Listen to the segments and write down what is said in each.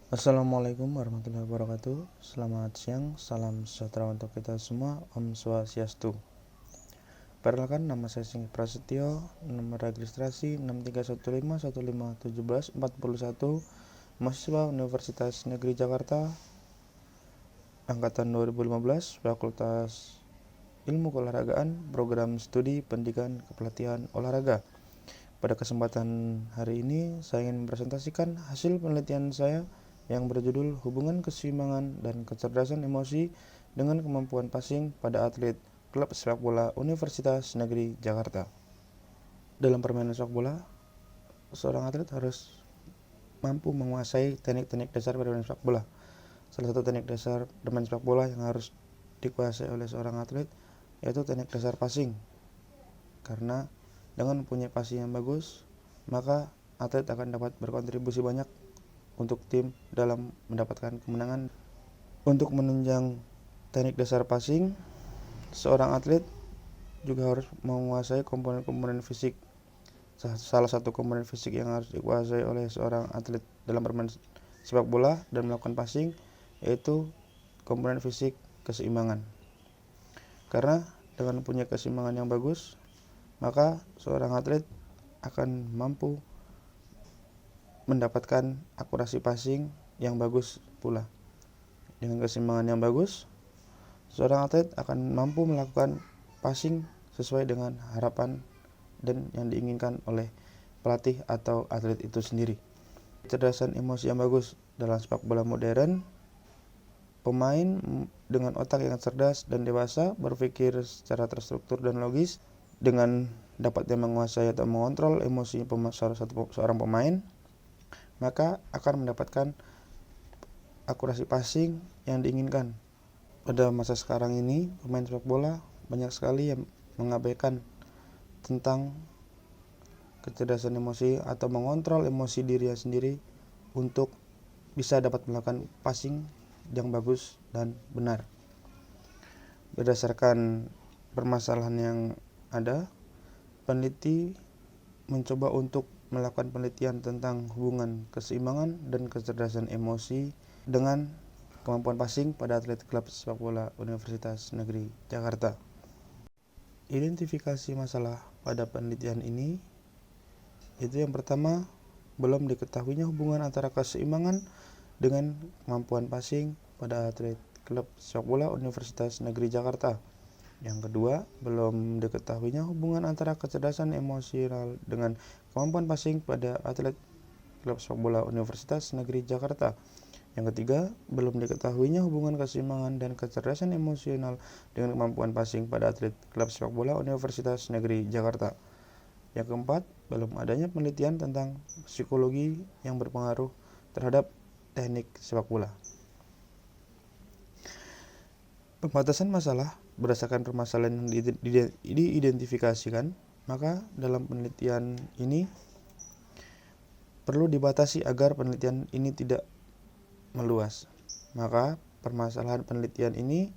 Assalamualaikum warahmatullahi wabarakatuh. Selamat siang, salam sejahtera untuk kita semua. Om Swastiastu. Perkenalkan, nama saya Singgih Prasetyo, nomor registrasi 6315151741, mahasiswa Universitas Negeri Jakarta, angkatan 2015, Fakultas Ilmu Keolahragaan, Program Studi Pendidikan Kepelatihan Olahraga. Pada kesempatan hari ini, saya ingin mempresentasikan hasil penelitian saya yang berjudul Hubungan Keseimbangan dan Kecerdasan Emosi dengan Kemampuan Passing pada Atlet Klub Sepak Bola Universitas Negeri Jakarta. Dalam permainan sepak bola, seorang atlet harus mampu menguasai teknik-teknik dasar bermain sepak bola. Salah satu teknik dasar bermain sepak bola yang harus dikuasai oleh seorang atlet yaitu teknik dasar passing. Karena dengan mempunyai passing yang bagus, maka atlet akan dapat berkontribusi banyak untuk tim dalam mendapatkan kemenangan. Untuk menunjang teknik dasar passing, seorang atlet juga harus menguasai komponen-komponen fisik. Salah satu komponen fisik yang harus dikuasai oleh seorang atlet dalam bermain sepak bola dan melakukan passing yaitu komponen fisik keseimbangan. Karena dengan mempunyai keseimbangan yang bagus, maka seorang atlet akan mampu mendapatkan akurasi passing yang bagus pula. Dengan keseimbangan yang bagus, seorang atlet akan mampu melakukan passing sesuai dengan harapan dan yang diinginkan oleh pelatih atau atlet itu sendiri. Kecerdasan emosi yang bagus dalam sepak bola modern, pemain dengan otak yang cerdas dan dewasa berpikir secara terstruktur dan logis dengan dapatnya menguasai atau mengontrol emosi seorang pemain, maka akan mendapatkan akurasi passing yang diinginkan. Pada masa sekarang ini, pemain sepak bola banyak sekali yang mengabaikan tentang kecerdasan emosi atau mengontrol emosi dirinya sendiri untuk bisa dapat melakukan passing yang bagus dan benar. Berdasarkan permasalahan yang ada, peneliti mencoba untuk melakukan penelitian tentang hubungan keseimbangan dan kecerdasan emosi dengan kemampuan passing pada atlet klub sepak bola Universitas Negeri Jakarta. Identifikasi masalah pada penelitian ini itu yang pertama, belum diketahuinya hubungan antara keseimbangan dengan kemampuan passing pada atlet klub sepak bola Universitas Negeri Jakarta. Yang kedua, belum diketahuinya hubungan antara kecerdasan emosional dengan kemampuan passing pada atlet klub sepak bola Universitas Negeri Jakarta. Yang ketiga, belum diketahuinya hubungan keseimbangan dan kecerdasan emosional dengan kemampuan passing pada atlet klub sepak bola Universitas Negeri Jakarta. Yang keempat, belum adanya penelitian tentang psikologi yang berpengaruh terhadap teknik sepak bola. Pembatasan masalah berdasarkan permasalahan yang diidentifikasikan, maka dalam penelitian ini perlu dibatasi agar penelitian ini tidak meluas. Maka permasalahan penelitian ini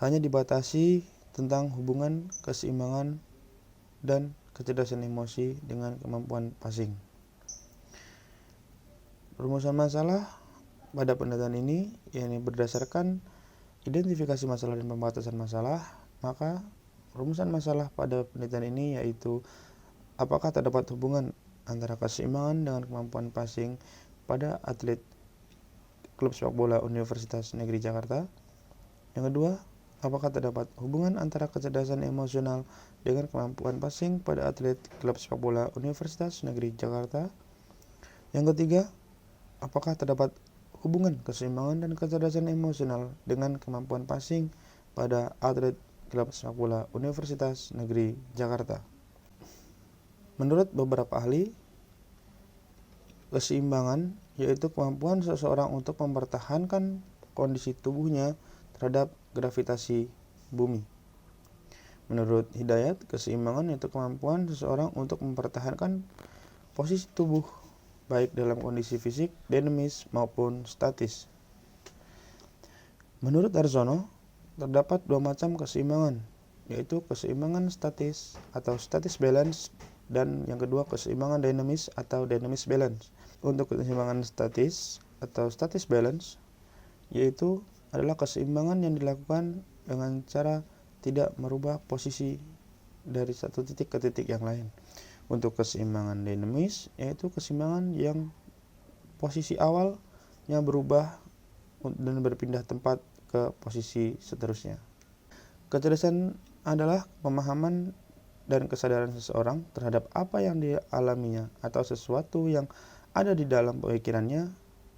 hanya dibatasi tentang hubungan keseimbangan dan kecerdasan emosi dengan kemampuan passing. Rumusan masalah pada penelitian ini yakni berdasarkan identifikasi masalah dan pembatasan masalah, maka rumusan masalah pada penelitian ini yaitu apakah terdapat hubungan antara keseimbangan dengan kemampuan passing pada atlet klub sepak bola Universitas Negeri Jakarta. Yang kedua, apakah terdapat hubungan antara kecerdasan emosional dengan kemampuan passing pada atlet klub sepak bola Universitas Negeri Jakarta. Yang ketiga, apakah terdapat hubungan keseimbangan dan kecerdasan emosional dengan kemampuan passing pada atlet klub sepak bola Universitas Negeri Jakarta. Menurut beberapa ahli, keseimbangan yaitu kemampuan seseorang untuk mempertahankan kondisi tubuhnya terhadap gravitasi bumi. Menurut Hidayat, keseimbangan yaitu kemampuan seseorang untuk mempertahankan posisi tubuh baik dalam kondisi fisik, dinamis maupun statis. Menurut Arzono, terdapat dua macam keseimbangan, yaitu keseimbangan statis atau statis balance dan yang kedua keseimbangan dinamis atau dynamics balance. Untuk keseimbangan statis, atau status balance, yaitu adalah keseimbangan yang dilakukan dengan cara tidak merubah posisi dari satu titik ke titik yang lain. Untuk keseimbangan dinamis, yaitu keseimbangan yang posisi awalnya berubah dan berpindah tempat ke posisi seterusnya. Kecerdasan adalah pemahaman dan kesadaran seseorang terhadap apa yang dialaminya atau sesuatu yang ada di dalam pemikirannya,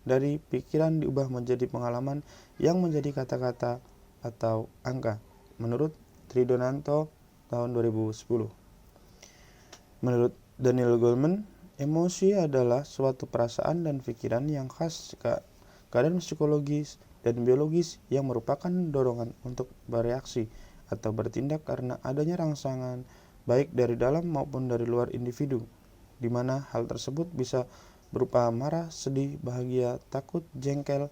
dari pikiran diubah menjadi pengalaman yang menjadi kata-kata atau angka, menurut Tridonanto tahun 2010. Menurut Daniel Goleman, emosi adalah suatu perasaan dan pikiran yang khas keadaan psikologis dan biologis yang merupakan dorongan untuk bereaksi atau bertindak karena adanya rangsangan baik dari dalam maupun dari luar individu, di mana hal tersebut bisa berupa marah, sedih, bahagia, takut, jengkel,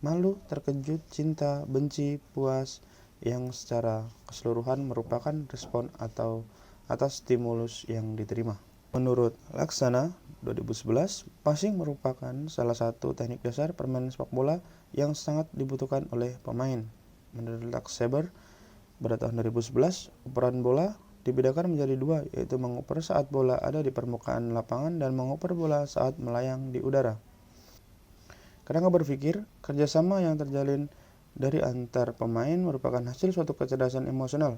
malu, terkejut, cinta, benci, puas, yang secara keseluruhan merupakan respon atau atas stimulus yang diterima. Menurut Laksana 2011, passing merupakan salah satu teknik dasar permainan sepak bola yang sangat dibutuhkan oleh pemain. Menurut Lax Saber pada tahun 2011, operan bola dibedakan menjadi dua, yaitu mengoper saat bola ada di permukaan lapangan dan mengoper bola saat melayang di udara. Kerangka berpikir, kerjasama yang terjalin dari antar pemain merupakan hasil suatu kecerdasan emosional.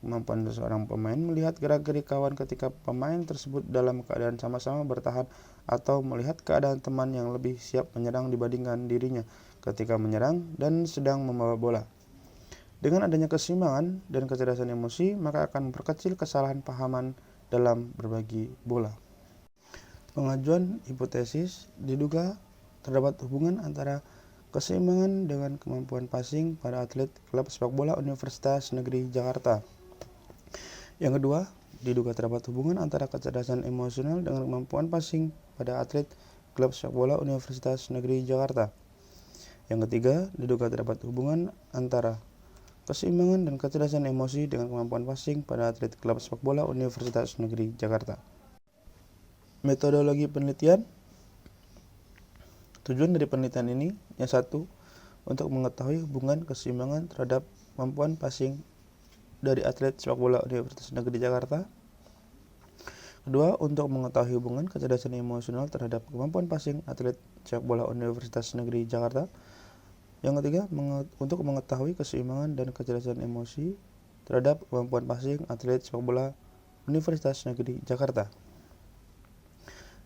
Kemampuan seorang pemain melihat gerak-gerik kawan ketika pemain tersebut dalam keadaan sama-sama bertahan atau melihat keadaan teman yang lebih siap menyerang dibandingkan dirinya ketika menyerang dan sedang membawa bola. Dengan adanya keseimbangan dan kecerdasan emosi, maka akan memperkecil kesalahan pahaman dalam berbagi bola. Pengajuan hipotesis diduga terdapat hubungan antara keseimbangan dengan kemampuan passing pada atlet klub sepak bola Universitas Negeri Jakarta. Yang kedua, diduga terdapat hubungan antara kecerdasan emosional dengan kemampuan passing pada atlet klub sepak bola Universitas Negeri Jakarta. Yang ketiga, diduga terdapat hubungan antara keseimbangan dan kecerdasan emosi dengan kemampuan passing pada atlet klub sepak bola Universitas Negeri Jakarta. Metodologi penelitian. Tujuan dari penelitian ini yang satu, untuk mengetahui hubungan keseimbangan terhadap kemampuan passing dari atlet sepak bola Universitas Negeri Jakarta. Kedua, untuk mengetahui hubungan kecerdasan emosional terhadap kemampuan passing atlet sepak bola Universitas Negeri Jakarta. Yang ketiga, untuk mengetahui keseimbangan dan kecerdasan emosi terhadap kemampuan passing atlet sepak bola Universitas Negeri Jakarta.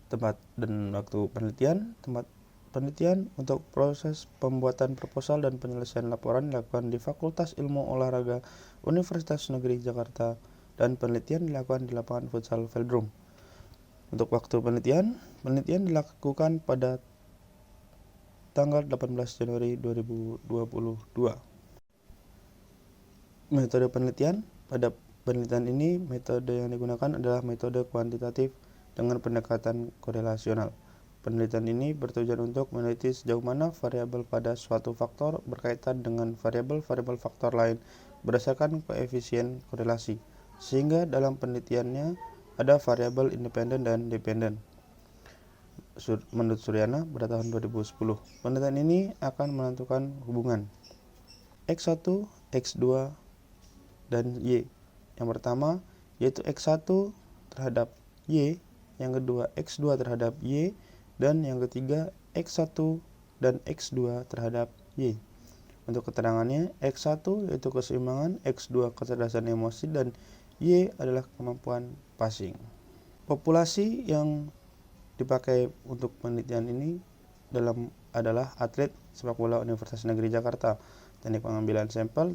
Tempat dan waktu penelitian. Tempat penelitian untuk proses pembuatan proposal dan penyelesaian laporan dilakukan di Fakultas Ilmu Olahraga Universitas Negeri Jakarta dan penelitian dilakukan di lapangan futsal Velodrome. Untuk waktu penelitian dilakukan pada tanggal 18 Januari 2022. Metode penelitian. Pada penelitian ini, metode yang digunakan adalah metode kuantitatif dengan pendekatan korelasional. Penelitian ini bertujuan untuk meneliti sejauh mana variabel pada suatu faktor berkaitan dengan variabel-variabel faktor lain berdasarkan koefisien korelasi, sehingga dalam penelitiannya ada variabel independen dan dependen. Menurut Suryana pada tahun 2010, penelitian ini akan menentukan hubungan X1, X2, dan Y. Yang pertama yaitu X1 terhadap Y, yang kedua X2 terhadap Y, dan yang ketiga X1 dan X2 terhadap Y. Untuk keterangannya, X1 yaitu keseimbangan, X2 kecerdasan emosi, dan Y adalah kemampuan passing. Populasi yang dipakai untuk penelitian ini adalah atlet sepak bola Universitas Negeri Jakarta. Teknik pengambilan sampel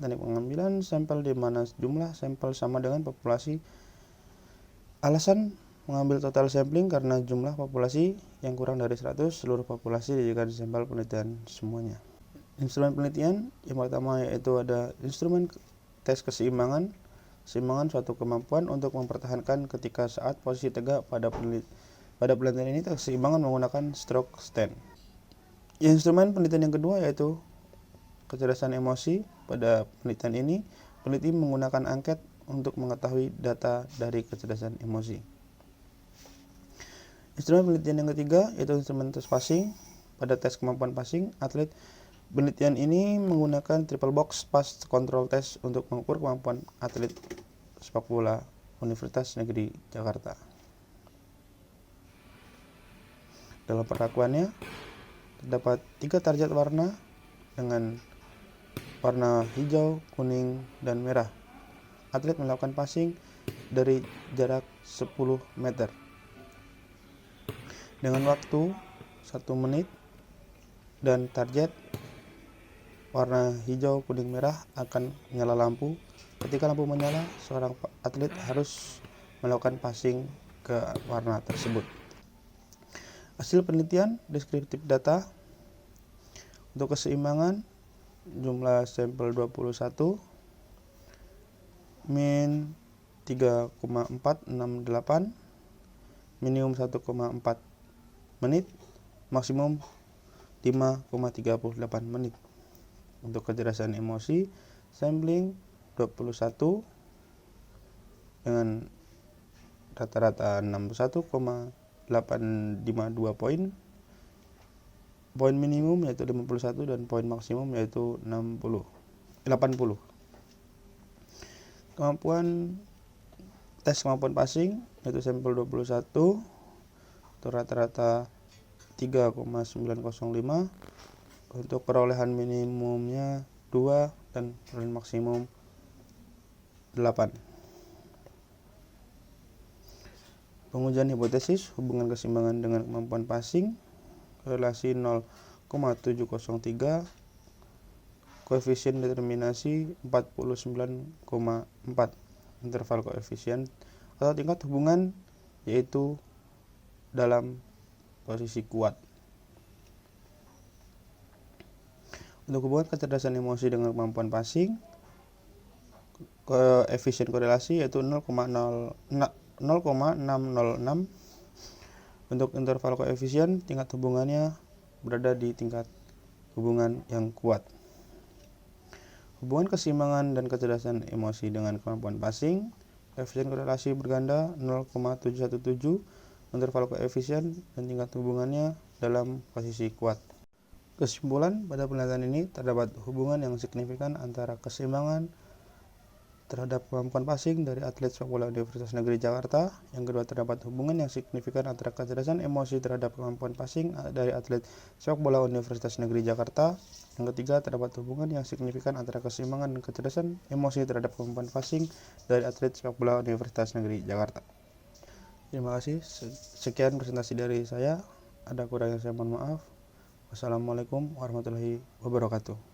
di mana jumlah sampel sama dengan populasi. Alasan mengambil total sampling karena jumlah populasi yang kurang dari 100 seluruh populasi dijadikan sampel penelitian semuanya. Instrumen penelitian yang pertama yaitu ada instrumen tes keseimbangan. Keseimbangan suatu kemampuan untuk mempertahankan ketika saat posisi tegak. Pada penelitian ini keseimbangan menggunakan stroke stand. Instrumen penelitian yang kedua yaitu kecerdasan emosi. Pada penelitian ini peneliti menggunakan angket untuk mengetahui data dari kecerdasan emosi. Instrumen penelitian yang ketiga yaitu instrumen tes passing. pada tes kemampuan passing atlet. Penelitian ini menggunakan triple box pass control test untuk mengukur kemampuan atlet sepak bola Universitas Negeri Jakarta. Dalam perlakuannya, terdapat 3 target warna dengan warna hijau, kuning, dan merah. Atlet melakukan passing dari jarak 10 meter dengan waktu 1 menit, dan target warna hijau, kuning, merah akan menyala lampu. Ketika lampu menyala, seorang atlet harus melakukan passing ke warna tersebut. Hasil penelitian deskriptif data untuk keseimbangan jumlah sampel 21, min 3,468, minimum 1,4 menit, maksimum 5,38 menit. Untuk kecerdasan emosi, sampling 21 dengan rata-rata 61,852 poin. Poin minimum yaitu 51 dan poin maksimum yaitu 80. Kemampuan tes kemampuan passing yaitu sampel 21 itu rata-rata 3,905. Untuk perolehan minimumnya 2 dan perolehan maksimum 8. Pengujian hipotesis hubungan keseimbangan dengan kemampuan passing, relasi 0,703, koefisien determinasi 49,4, interval koefisien atau tingkat hubungan yaitu dalam posisi kuat. Untuk hubungan kecerdasan emosi dengan kemampuan passing, koefisien korelasi yaitu 0,606. Untuk interval koefisien, tingkat hubungannya berada di tingkat hubungan yang kuat. Hubungan keseimbangan dan kecerdasan emosi dengan kemampuan passing, koefisien korelasi berganda 0,717, interval koefisien dan tingkat hubungannya dalam posisi kuat. Kesimpulan, pada penelitian ini terdapat hubungan yang signifikan antara keseimbangan terhadap kemampuan passing dari atlet sepak bola Universitas Negeri Jakarta. Yang kedua, terdapat hubungan yang signifikan antara kecerdasan emosi terhadap kemampuan passing dari atlet sepak bola Universitas Negeri Jakarta. Yang ketiga, terdapat hubungan yang signifikan antara keseimbangan dan kecerdasan emosi terhadap kemampuan passing dari atlet sepak bola Universitas Negeri Jakarta. Terima kasih. Sekian presentasi dari saya. Ada kurangnya saya mohon maaf. Wassalamualaikum warahmatullahi wabarakatuh.